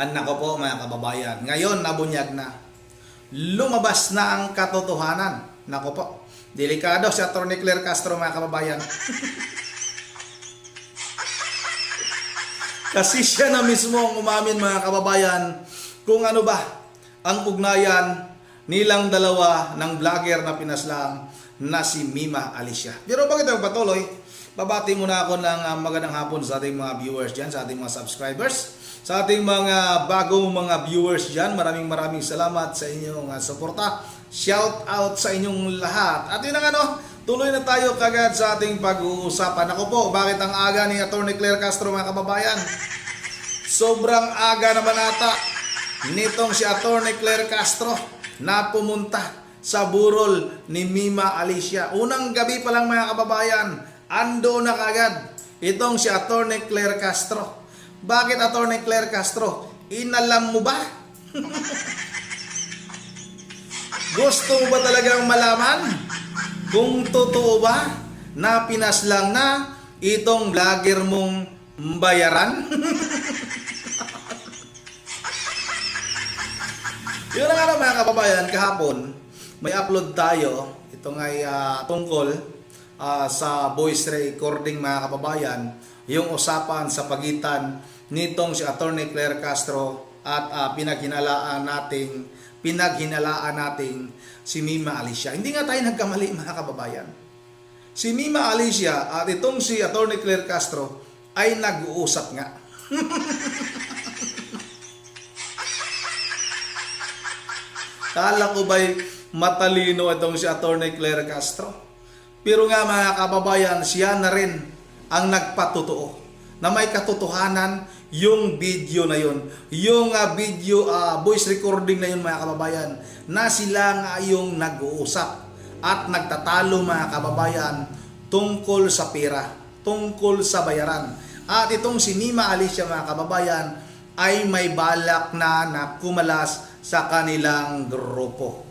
Nako po mga kababayan, ngayon nabunyag na. Lumabas na ang katotohanan. Nako po, delikado si Atty. Claire Castro mga kababayan. Kasi siya na mismo ang umamin mga kababayan kung ano ba ang ugnayan nilang dalawa ng vlogger na pinaslang na si Mima Alicia. Pero bakit ako patuloy? Babati muna ako ng magandang hapon sa ating mga viewers dyan, sa ating mga subscribers, sa ating mga bagong mga viewers dyan. Maraming salamat sa inyong suporta. Shout out sa inyong lahat. At yun ang tuloy na tayo kagad sa ating pag-uusapan. Ako po, bakit ang aga ni Atty. Claire Castro mga kababayan? Sobrang aga naman ata nitong si Atty. Claire Castro na pumunta sa burol ni Mima Alicia. Unang gabi pa lang mga kababayan, ando na kagad itong si Atty. Claire Castro. Bakit Atty. Claire Castro? Inalam mo ba? Gusto mo ba talagang malaman kung totoo ba na pinaslang na itong vlogger mong bayaran? Yun na nga mga kababayan, kahapon may upload tayo. Ito ngay tungkol sa voice recording mga kababayan, yung usapan sa pagitan nitong si Atty. Claire Castro at pinaghinalaan nating si Mima Alicia. Hindi nga tayo nagkamali mga kababayan. Si Mima Alicia at itong si Atty. Claire Castro ay nag-uusap nga. Kala ko ba'y matalino itong si Atty. Claire Castro? Pero nga mga kababayan, siya na rin ang nagpatotoo na may katotohanan yung video na yun. Yung video, voice recording na yun mga kababayan, na sila nga yung nag-uusap at nagtatalo mga kababayan tungkol sa pera, tungkol sa bayaran. At itong si Mima Alicia mga kababayan ay may balak na kumalas sa kanilang grupo.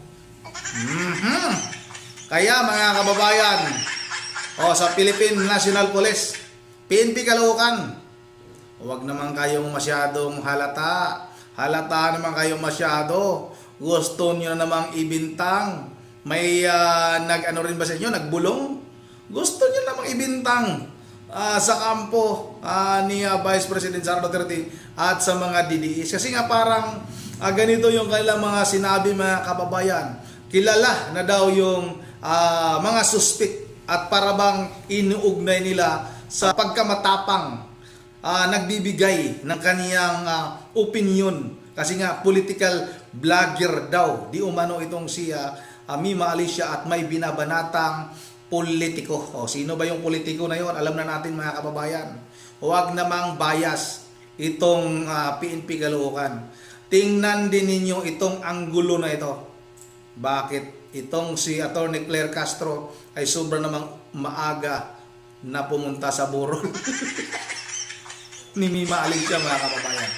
Kaya mga kababayan, sa Philippine National Police, PNP Caloocan, huwag naman kayong masyadong halata. Halata naman kayong masyado. Gusto nyo na namang ibintang. May nag-ano rin ba sa inyo? Nagbulong? Gusto nyo namang ibintang sa kampo ni Vice President Sara Duterte at sa mga DDS. Kasi nga parang ganito yung kailang mga sinabi mga kababayan. Kilala na daw yung mga suspect at parabang inuugnay nila sa pagkamatapang nagbibigay ng kaniyang opinion. Kasi nga political vlogger daw di umano itong si Mima Alicia at may binabanatang politiko. Sino ba yung politiko na yon? Alam na natin mga kababayan. Huwag namang bias itong PNP Caloocan. Tingnan din ninyo itong anggulo na ito. Bakit itong si Atty. Claire Castro ay sobra namang maaga na pumunta sa burol ni Mima Alicia mga kababayan.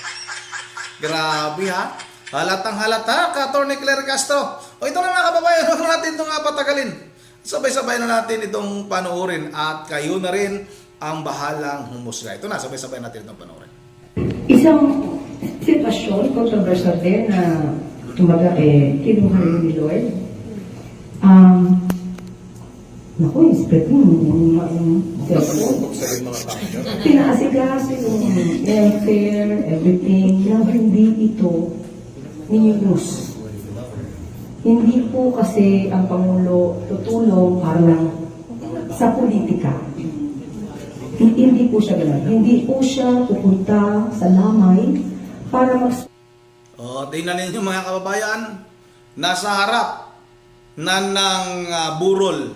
Grabe ha. Halatang halata ka Atty. Claire Castro. Ito na mga kababayan, huwag natin itong patagalin. Sabay-sabay na natin itong panoorin at kayo na rin ang bahalang humusga. Ito na, sabay-sabay natin itong panoorin. Isang sitwasyon, controversial din na tumaga kinuha rin ni Lord. Naku, spreading yung cellphone. Pinaasikaso yung welfare, everything, na hindi ito news. Hindi po kasi ang Pangulo tutulong para lang sa politika. Hindi po siya gano'n. Hindi po siya pupunta sa lamay para tingnan ninyo mga kababayan, nasa harap na ng burol,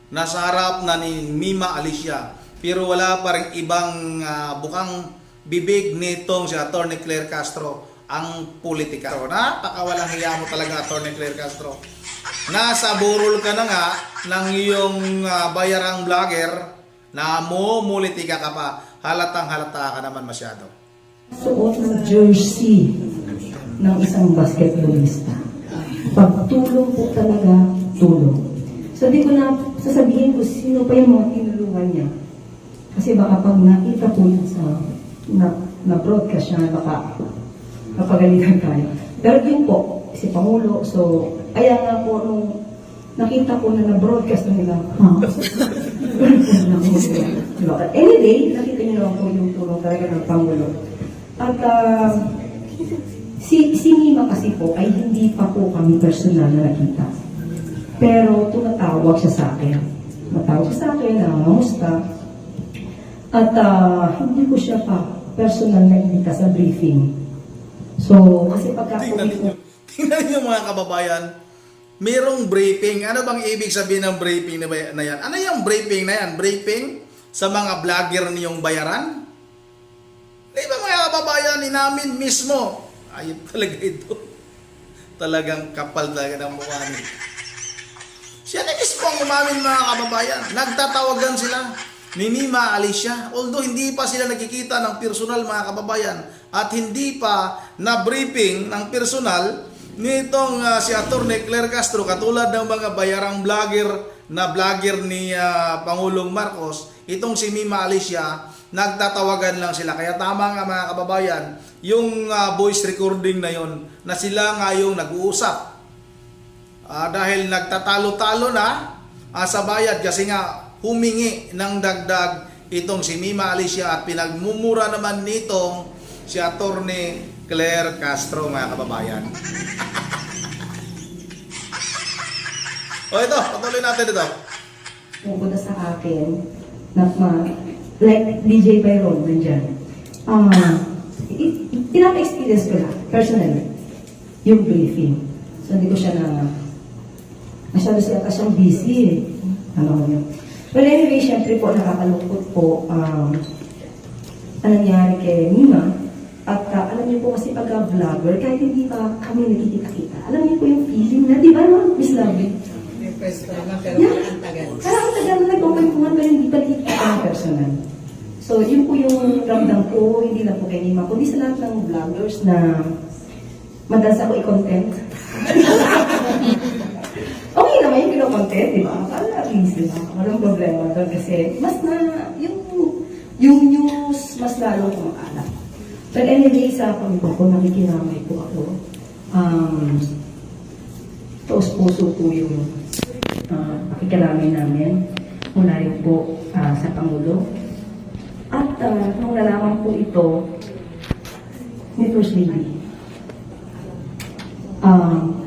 nasa harap na ni Mima Alicia, pero wala pa rin ibang bukang bibig nitong si Atty. Claire Castro ang politika. Napakawalang hiya mo talaga Atty. Claire Castro. Nasa burol ka na nga ng iyong bayarang vlogger na mulitika ka pa. Halatang halata ka naman masyado. Suot ng jersey ng isang basketballista. Pagtulong po talaga, tulong. So di ko na sasabihin ko sino pa yung mga tinulungan niya. Kasi baka pag nakita po yun sa na-broadcast siya, baka mapagalitan tayo. Pero yun po, si Pangulo, so, kaya nga po nung nakita ko na na-broadcast na nila, diba? Anyway, nakita niyo naman po yung tulong talaga ng Pangulo. At si Mima kasi po ay hindi pa po kami personal na nakita. Pero tumatawag siya sa akin. Matawag siya sa akin, nangangamusta. At hindi ko siya pa personal na imbita sa briefing. So, kasi pagka po Tingnan niyo mga kababayan, merong briefing. Ano bang ibig sabihin ng briefing na yan? Ano yung briefing na yan? Briefing sa mga vlogger niyong bayaran? Di ba mga kababayan, inamin mismo? Ayun talaga ito. Talagang kapal talaga ng mukha niya. Siya na mismo ang umamin mga kababayan. Nagtatawagan sila ni Mima Alicia. Although hindi pa sila nakikita ng personal mga kababayan at hindi pa na-briefing ng personal nitong si Atty. Claire Castro katulad ng mga bayarang vlogger ni Pangulong Marcos, itong si Mima Alicia, nagtatawagan lang sila. Kaya tama nga mga kababayan, yung voice recording na yon na sila nga yung nag-uusap. Dahil nagtatalo-talo na sa bayad kasi nga humingi ng dagdag itong si Mima Alicia at pinagmumura naman nitong si Atty. Claire Castro mga kababayan. O ito, patuloy natin ito. pupunta sa akin na like DJ Byron nandyan. Pinapa-experience ko lang, personally, yung briefing. So, hindi ko siya masyado siya siyang busy eh. Ano ko yun. But anyway, syempre po, nakakalungkot po ang nangyari kay Mima. At alam niyo po kasi pagka-vlogger, kahit hindi pa kami nakikita-kita, alam niyo po yung feeling na, di ba no, Miss Lovely? May pwesto naman, pero Yeah. ang tagal. Kaya ang tagal na nagkukwentuhan pero hindi pa nakikita ng personal. So, yun po yung ramdam ko, hindi lang po kay Mima, kundi sa lahat ng vloggers na madalas ako i-content. Okay naman yung pino-content, di ba? At least, di ba? Walang problema doon kasi mas na, yung news, mas lalong kumakalat. But anyway, sa pamilya ko, nakikinamay po ako. Taos-puso po yung pakikiramay namin mula rin po sa Pangulo. At nung nalaman po ito ni First Lady,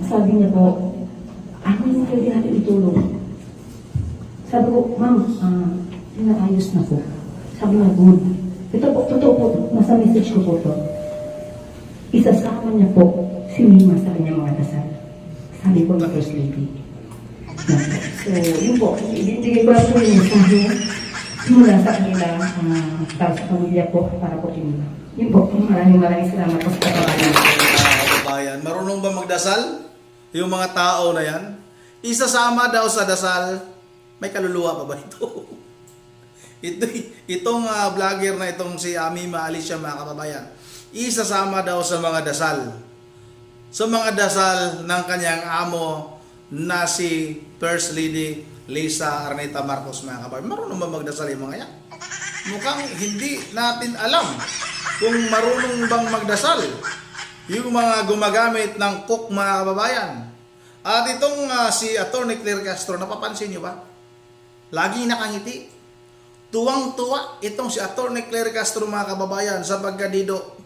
sabi niya po, ano yung pwede natin itulong? Sabi ko, ma'am, inaayos na po. Sabi niya, good. Ito po, totoo po, nasa message ko po to. Isasama niya po si Mima sa kanyang mga dasal. Sabi po ni First Lady. So, yun po, ibigay ko lang po yung mensahe mula sa kanila para sa pamilya po, para po kay Mima. Yun po, maraming salamat po sa pagkabayan. Kababayan, marunong ba magdasal? Yung mga tao na yan? Isasama daw sa dasal, may kaluluwa pa ba ito? Itong vlogger na itong si Mima Alicia mga kababayan, isasama daw sa mga dasal. Sa mga dasal ng kanyang amo na si First Lady Lisa Arneta Marcos mga kababayan. Marunong ba magdasal yung mga yan? Mukhang hindi natin alam kung marunong bang magdasal yung mga gumagamit ng cook mga kababayan. At itong si Atty. Claire Castro, napapansin nyo ba? Lagi nakangiti. Tuwang-tuwa itong si Atty. Claire Castro mga kababayan sa pagkadido.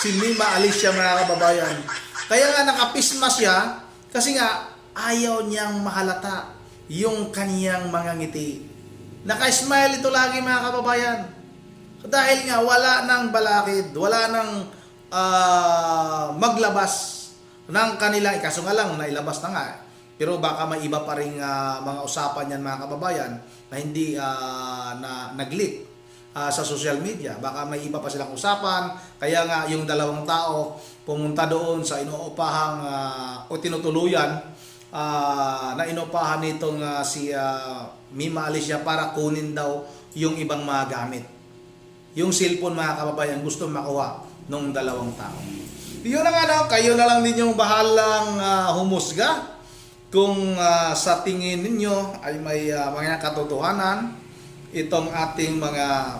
Si Mima Alicia mga kababayan. Kaya nga nakapisma siya kasi nga ayaw niyang mahalata yung kaniyang mga ngiti. Naka-smile ito lagi mga kababayan. Dahil nga wala nang balakid, wala nang maglabas ng kanilang, kaso nga lang nailabas na nga. Pero baka may iba pa rin mga usapan yan mga kababayan na hindi na nag-leak sa social media. Baka may iba pa silang usapan. Kaya nga yung dalawang tao pumunta doon sa inuupahang o tinutuluyan na inuupahan nitong si Mima Alicia para kunin daw yung ibang mga gamit. Yung cellphone mga kababayan gusto makuha ng dalawang tao. Yun na nga daw, kayo na lang ninyong bahalang humusga kung sa tingin ninyo ay may mga katotohanan itong ating mga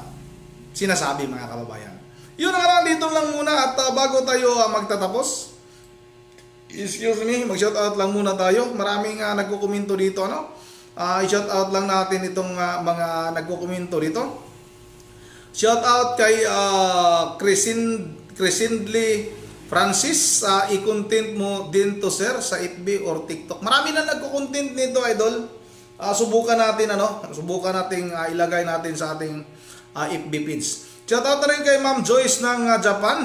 sinasabi mga kababayan. Yun nga, dito lang muna at bago tayo magtatapos, excuse me, mag-shoutout lang muna tayo. Maraming nagkukomento dito, ano? I-shoutout lang natin itong mga nagkukomento dito. Shoutout kay Crescendly Francis, i-content mo din to sir sa FB or TikTok. Marami na nagko-content nito, idol. Subukan natin subukan nating ilagay natin sa ating FB page. Shoutout na rin kay Ma'am Joyce ng Japan.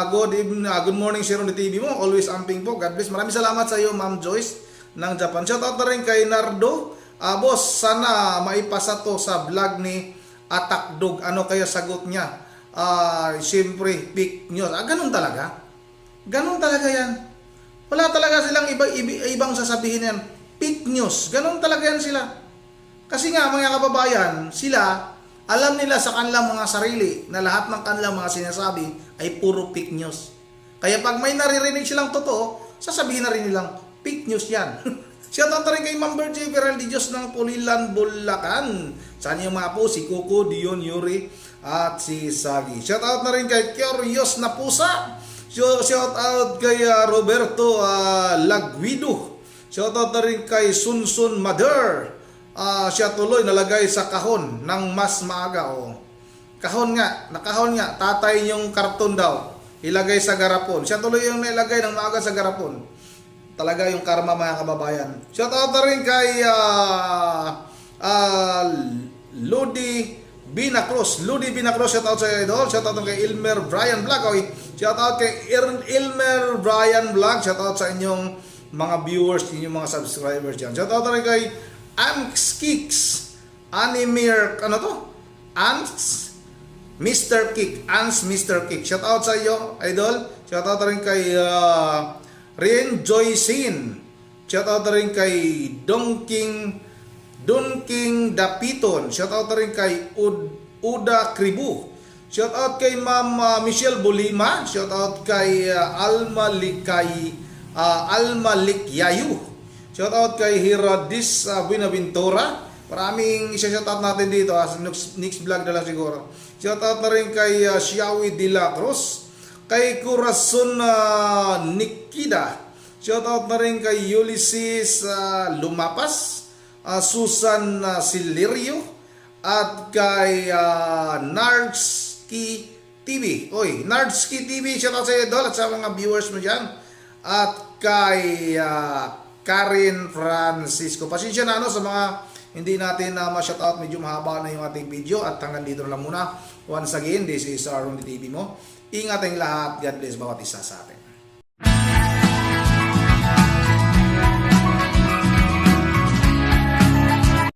Good morning Sir on the TV mo. Always amping po. God bless. Maraming salamat sa iyo Ma'am Joyce ng Japan. Shoutout na rin kay Nardo. Boss, sana maipasa to sa vlog ni Atakdog. Ano kaya sagot niya? Siyempre, fake news. Ganun talaga. Ganun talaga yan. Wala talaga silang ibang sasabihin yan. Fake news. Ganun talaga yan sila. Kasi nga, mga kababayan, sila, alam nila sa kanilang mga sarili na lahat ng kanilang mga sinasabi ay puro fake news. Kaya pag may naririnig silang totoo, sasabihin na rin nilang fake news yan. Shoutout na rin kay Ma'am Bertie Viral Di Diyos ng Pulilan, Bulacan. Saan yung mga po? Si Coco, Dion, Yuri, at si Sagi. Shoutout na rin kay Curious na Pusa. Shoutout kay Roberto Lagwido. Shoutout na rin kay Sunsun Mother. Siya tuloy nalagay sa kahon ng mas maaga. Kahon nga, nakahon nga. Tatay yung karton daw. Ilagay sa garapon. Siya tuloy yung nilagay ng maaga sa garapon. Talaga yung karma mga kababayan. Shoutout na rin kay Ludi Binacruz. Ludi Binacruz, shoutout sa idol. Shoutout kay Elmer Brian Vlog. Shoutout kay Elmer Brian Vlog. Shoutout sa inyong mga viewers, inyong mga subscribers dyan. Shoutout na rin kay Amx Kicks. Animir, ano to? Ants Mr. Kick. Ants Mr. Kick. Shoutout sa iyo, idol. Shoutout na rin kay Rien Joycin. Shoutout na rin kay Donking Dapiton. Shoutout na rin kay Uda Kribu. Shoutout kay Ma'am Michelle Bolima. Shoutout kay Alma Likyayu. Shoutout kay Hiradis Buenaventura. Maraming isa-shoutout natin dito. Next vlog na lang siguro. Shoutout na rin kay Xiaowi de la Cruz. Kay Corazon Nikida. Shoutout na rin kay Ulysses Lumapas. Susan Silerio. At kay Nardski TV. Nardski TV. Shoutout sa iyo, Dol, at sa mga viewers mo dyan. At kay Karen Francisco. Pasensya na sa mga hindi natin ma-shoutout. Medyo mahaba na yung ating video. At hanggang dito na lang muna. Once again, this is Aaron TV mo. Ingat ang lahat. God bless bawat isa sa atin.